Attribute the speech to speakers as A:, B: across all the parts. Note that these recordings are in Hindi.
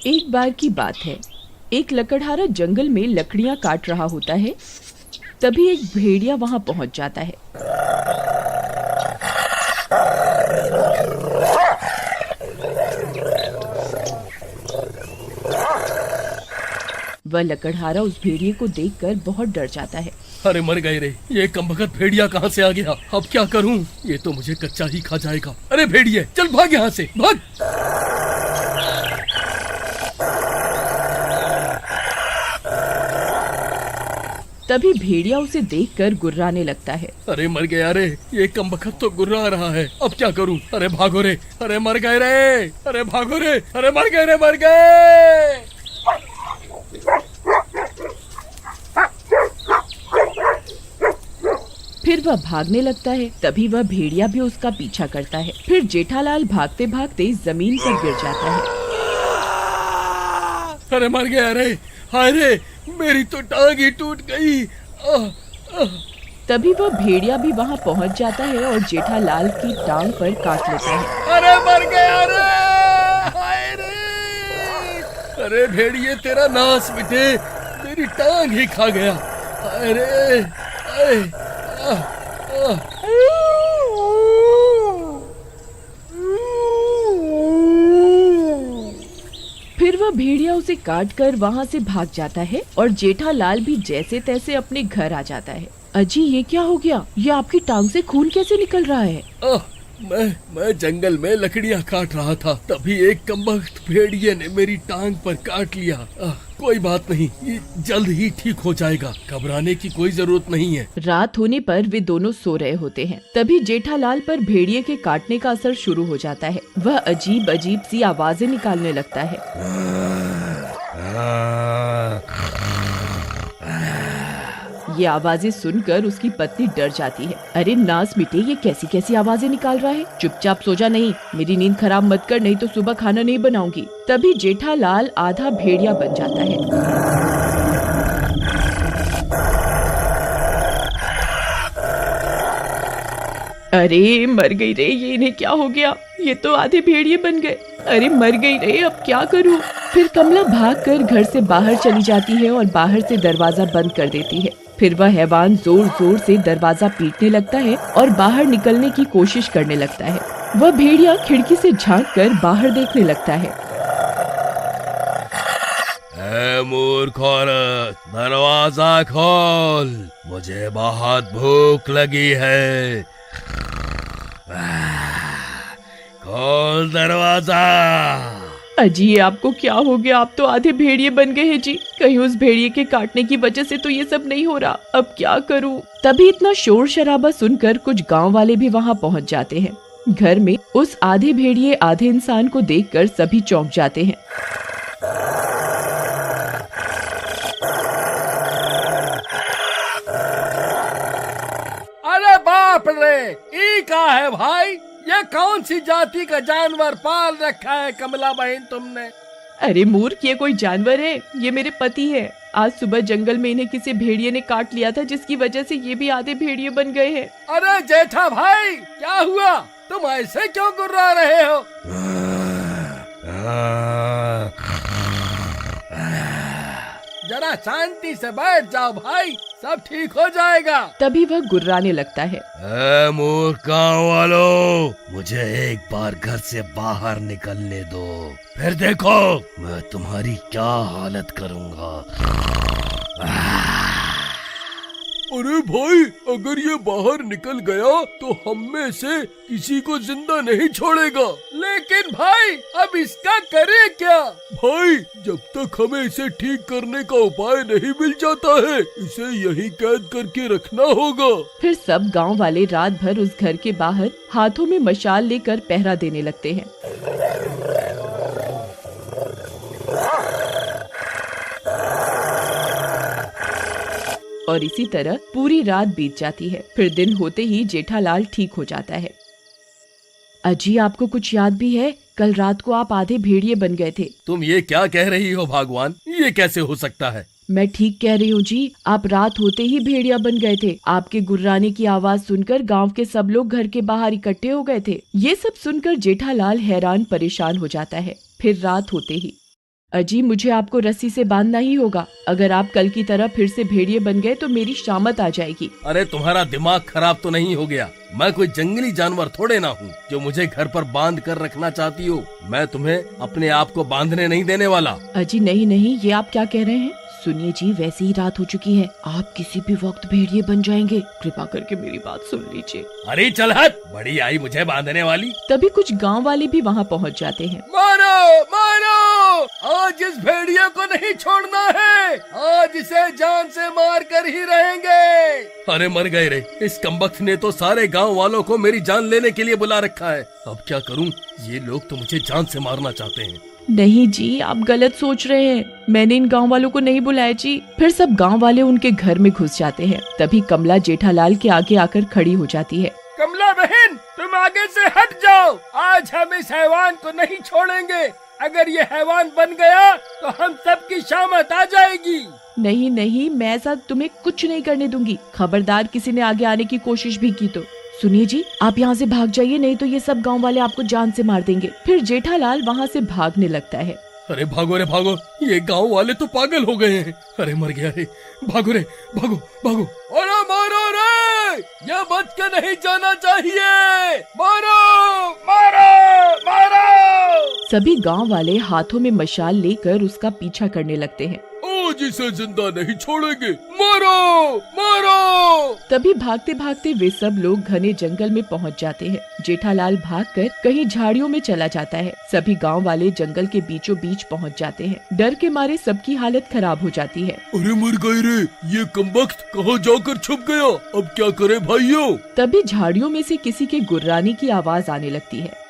A: एक बार की बात है, एक लकड़हारा जंगल में लकड़ियां काट रहा होता है। तभी एक भेड़िया वहां पहुंच जाता है। वह लकड़हारा उस भेड़िए को देखकर बहुत डर जाता है।
B: अरे मर गए रे, ये कमबख्त भेड़िया कहाँ से आ गया? अब क्या करूं? ये तो मुझे कच्चा ही खा जाएगा। अरे भेड़िए, चल भाग यहाँ से, भाग।
A: तभी भेड़िया उसे देखकर गुर्राने लगता है।
B: अरे मर गया रे, ये कमबख्त तो गुर्रा रहा है। अब क्या करूं? अरे भागो रे, अरे मर गए रे, अरे भागो रे, अरे मर गए रे, मर गए।
A: फिर वह भागने लगता है। तभी वह भेड़िया भी उसका पीछा करता है। फिर जेठालाल भागते भागते जमीन पर गिर जाता है।
B: अरे मर गया रे, हाय रे, मेरी तो टांग ही टूट गई।
A: तभी वह भेड़िया भी वहां पहुंच जाता है और जेठालाल की टांग पर काट लेता है।
B: अरे मर गया रे, हाय रे। अरे भेड़िए, तेरा नाश मिटे, मेरी टांग ही खा गया। हाय रे, हाय।
A: फिर वह भेड़िया उसे काटकर वहां से भाग जाता है और जेठालाल भी जैसे तैसे अपने घर आ जाता है। अजी, ये क्या हो गया? ये आपकी टांग से खून कैसे निकल रहा है?
B: मैं जंगल में लकड़ियां काट रहा था, तभी एक कमबख्त भेड़िए ने मेरी टांग पर काट लिया। कोई बात नहीं, ये जल्द ही ठीक हो जाएगा, घबराने की कोई जरूरत नहीं है।
A: रात होने पर वे दोनों सो रहे होते हैं। तभी जेठालाल पर भेड़िए के काटने का असर शुरू हो जाता है। वह अजीब अजीब सी आवाजें निकालने लगता है। ये आवाजें सुनकर उसकी पत्नी डर जाती है। अरे नास मिटे, ये कैसी कैसी आवाजें निकाल रहा है? चुपचाप सो जा, नहीं मेरी नींद खराब मत कर, नहीं तो सुबह खाना नहीं बनाऊंगी। तभी जेठालाल आधा भेड़िया बन जाता है। अरे मर गई रे, ये इन्हें क्या हो गया? ये तो आधे भेड़िए बन गए। अरे मर गई रे, अब क्या करूं? फिर कमला भागकर घर से बाहर चली जाती है और बाहर से दरवाजा बंद कर देती है। फिर वह हैवान जोर जोर से दरवाजा पीटने लगता है और बाहर निकलने की कोशिश करने लगता है। वह भेड़िया खिड़की से झांककर बाहर देखने लगता है।
B: मूर्ख औरत, दरवाजा खोल, मुझे बहुत भूख लगी है। खोल दरवाजा।
A: अजी, आपको क्या हो गया? आप तो आधे भेड़िए बन गए हैं जी। कहीं उस भेड़िए के काटने की वजह से तो ये सब नहीं हो रहा। अब क्या करूं? तभी इतना शोर शराबा सुनकर कुछ गांव वाले भी वहां पहुंच जाते हैं। घर में उस आधे भेड़िए आधे इंसान को देखकर सभी चौंक जाते हैं।
B: अरे बाप रे, ये क्या है भाई? ये कौन सी जाति का जानवर पाल रखा है कमला बहन तुमने?
A: अरे मूर्ख, ये कोई जानवर है? ये मेरे पति है। आज सुबह जंगल में इन्हें किसी भेड़िए ने काट लिया था, जिसकी वजह से ये भी आधे भेड़िए बन गए हैं।
B: अरे जेठा भाई, क्या हुआ? तुम ऐसे क्यों गुर्रा रहे हो? जरा शांति से बैठ जाओ भाई, सब ठीक हो जाएगा।
A: तभी वह गुर्राने लगता है।
B: मूर्ख गाँव वालों, मुझे एक बार घर से बाहर निकलने दो, फिर देखो मैं तुम्हारी क्या हालत करूँगा। अरे भाई, अगर ये बाहर निकल गया तो हम में से किसी को जिंदा नहीं छोड़ेगा। लेकिन भाई, अब इसका करे क्या? भाई, जब तक हमें इसे ठीक करने का उपाय नहीं मिल जाता है, इसे यहीं कैद करके रखना होगा।
A: फिर सब गांव वाले रात भर उस घर के बाहर हाथों में मशाल लेकर पहरा देने लगते हैं। और इसी तरह पूरी रात बीत जाती है। फिर दिन होते ही जेठालाल ठीक हो जाता है। अजी, आपको कुछ याद भी है? कल रात को आप आधे भेड़िए बन गए थे।
B: तुम ये क्या कह रही हो भगवान? ये कैसे हो सकता है?
A: मैं ठीक कह रही हूँ जी। आप रात होते ही भेड़िया बन गए थे। आपके गुर्राने की आवाज सुनकर गांव के सब लोग घर के बाहर इकट्ठे हो गए थे। ये सब सुनकर जेठालाल हैरान परेशान हो जाता है। फिर रात होते ही अजी मुझे आपको रस्सी से बांधना ही होगा। अगर आप कल की तरह फिर से भेड़िए बन गए तो मेरी शामत आ जाएगी।
B: अरे तुम्हारा दिमाग खराब तो नहीं हो गया? मैं कोई जंगली जानवर थोड़े ना हूँ जो मुझे घर पर बांध कर रखना चाहती हो। मैं तुम्हें अपने आप को बांधने नहीं देने वाला।
A: अजी नहीं नहीं, ये आप क्या कह रहे हैं? सुनिए जी, वैसे ही रात हो चुकी है, आप किसी भी वक्त भेड़िए बन जाएंगे। कृपा करके मेरी बात सुन लीजिए।
B: अरे चल हट, बड़ी आई मुझे बांधने वाली।
A: तभी कुछ गांव वाले भी वहां पहुंच जाते हैं।
B: मारो मारो, आज इस भेड़िए को नहीं छोड़ना है, आज इसे जान से मार कर ही रहेंगे। अरे मर गए रे, इस कमबख्त ने तो सारे गांव वालों को मेरी जान लेने के लिए बुला रखा है। अब क्या करूं? ये लोग तो मुझे जान से मारना चाहते हैं।
A: नहीं जी, आप गलत सोच रहे हैं, मैंने इन गांव वालों को नहीं बुलाया जी। फिर सब गांव वाले उनके घर में घुस जाते हैं। तभी कमला जेठालाल के आगे आकर खड़ी हो जाती है।
B: कमला बहन, तुम आगे से हट जाओ, आज हम इस हैवान को नहीं छोड़ेंगे। अगर ये हैवान बन गया तो हम सबकी शामत आ जाएगी।
A: नहीं नहीं, मैं ऐसा तुम्हें कुछ नहीं करने दूंगी। खबरदार किसी ने आगे आने की कोशिश भी की तो। सुनिए जी, आप यहाँ से भाग जाइए, नहीं तो ये सब गांव वाले आपको जान से मार देंगे। फिर जेठालाल वहाँ से भागने लगता है।
B: अरे भागो रे भागो, ये गांव वाले तो पागल हो गए हैं। अरे मर गया रे, भागो रे भागो भागो। अरे मारो रे, ये बच के नहीं जाना चाहिए। मारो मारो मारो।
A: सभी गांव वाले हाथों में मशाल लेकर उसका पीछा करने लगते हैं।
B: आज इसे जिंदा नहीं छोड़ेंगे, मारो मारो।
A: तभी भागते भागते वे सब लोग घने जंगल में पहुंच जाते हैं। जेठालाल भागकर कहीं झाड़ियों में चला जाता है। सभी गांव वाले जंगल के बीचों बीच पहुंच जाते हैं। डर के मारे सबकी हालत खराब हो जाती है।
B: अरे मर गए रे, ये कमबख्त कहाँ जाकर छुप गया? अब क्या करे भाइयों?
A: तभी झाड़ियों में से किसी के गुर्राने की आवाज आने लगती है।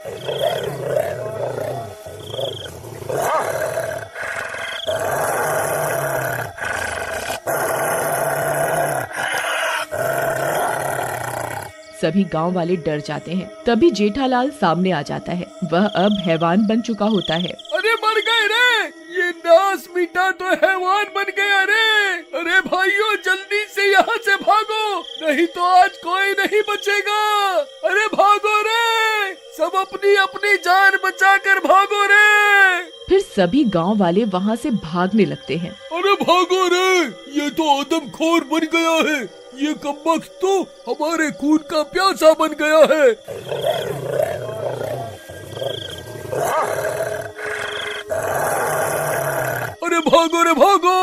A: सभी गांव वाले डर जाते हैं। तभी जेठालाल सामने आ जाता है। वह अब हैवान बन चुका होता है।
B: अरे मर गए रे, ये नास मीठा तो हैवान बन गया रे। अरे भाइयों, जल्दी से यहाँ से भागो, नहीं तो आज कोई नहीं बचेगा। अरे भागो रे, सब अपनी अपनी जान बचाकर भागो रे।
A: फिर सभी गांव वाले वहाँ से भागने लगते हैं।
B: अरे भागो रे, ये तो आदमखोर बन गया है। ये कमबख्त तो हमारे खून का प्यासा बन गया है। अरे भागो रे भागो।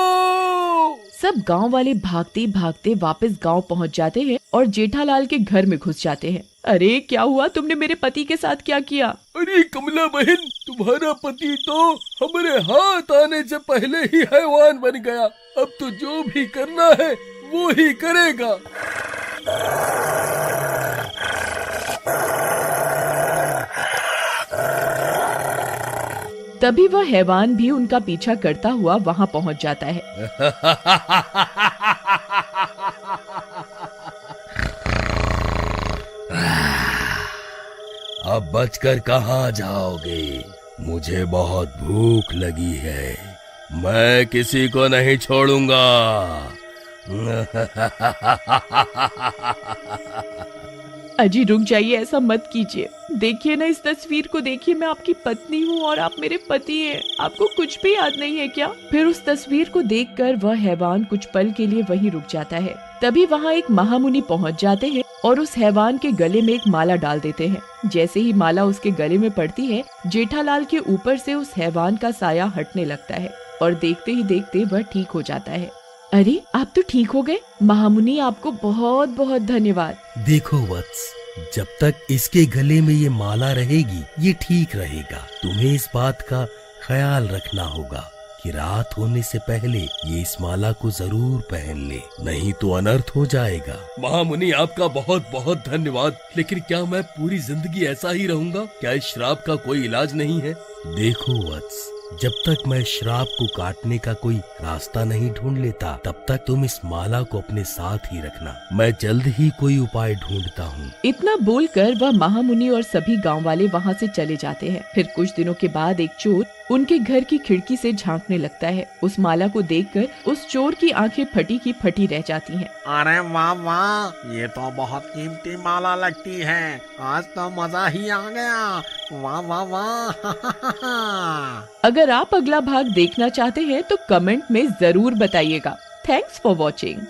A: सब गांव वाले भागते भागते वापस गांव पहुंच जाते हैं और जेठालाल के घर में घुस जाते हैं। अरे क्या हुआ, तुमने मेरे पति के साथ क्या किया?
B: अरे कमला बहन, तुम्हारा पति तो हमारे हाथ आने से पहले ही हैवान बन गया। अब तो जो भी करना है वो ही करेगा।
A: तभी वह हैवान भी उनका पीछा करता हुआ वहां पहुंच जाता है।
B: अब बचकर कहाँ जाओगे? मुझे बहुत भूख लगी है, मैं किसी को नहीं छोड़ूंगा।
A: अजी रुक जाइए, ऐसा मत कीजिए। देखिए ना, इस तस्वीर को देखिए, मैं आपकी पत्नी हूँ और आप मेरे पति हैं। आपको कुछ भी याद नहीं है क्या? फिर उस तस्वीर को देखकर वह हैवान कुछ पल के लिए वहीं रुक जाता है। तभी वहाँ एक महामुनि पहुँच जाते हैं और उस हैवान के गले में एक माला डाल देते हैं। जैसे ही माला उसके गले में पड़ती है, जेठालाल के ऊपर से उस हैवान का साया हटने लगता है और देखते ही देखते वह ठीक हो जाता है। अरे आप तो ठीक हो गए महामुनि, आपको बहुत बहुत धन्यवाद।
C: देखो वत्स, जब तक इसके गले में ये माला रहेगी ये ठीक रहेगा। तुम्हें इस बात का ख्याल रखना होगा कि रात होने से पहले ये इस माला को जरूर पहन ले, नहीं तो अनर्थ हो जाएगा।
B: महामुनि, आपका बहुत बहुत धन्यवाद। लेकिन क्या मैं पूरी जिंदगी ऐसा ही रहूंगा? क्या इस श्राप का कोई इलाज नहीं है?
C: देखो वत्स, जब तक मैं श्राप को काटने का कोई रास्ता नहीं ढूंढ लेता तब तक तुम इस माला को अपने साथ ही रखना। मैं जल्द ही कोई उपाय ढूंढता हूँ।
A: इतना बोलकर वह महामुनि और सभी गांव वाले वहाँ से चले जाते हैं। फिर कुछ दिनों के बाद एक चोर उनके घर की खिड़की से झांकने लगता है। उस माला को देखकर उस चोर की आंखें फटी की फटी रह जाती हैं।
D: अरे वाह वाह, ये तो बहुत कीमती माला लगती है। आज तो मजा ही आ गया। वाह वाह वाह।
A: अगर आप अगला भाग देखना चाहते हैं तो कमेंट में जरूर बताइएगा। Thanks for watching.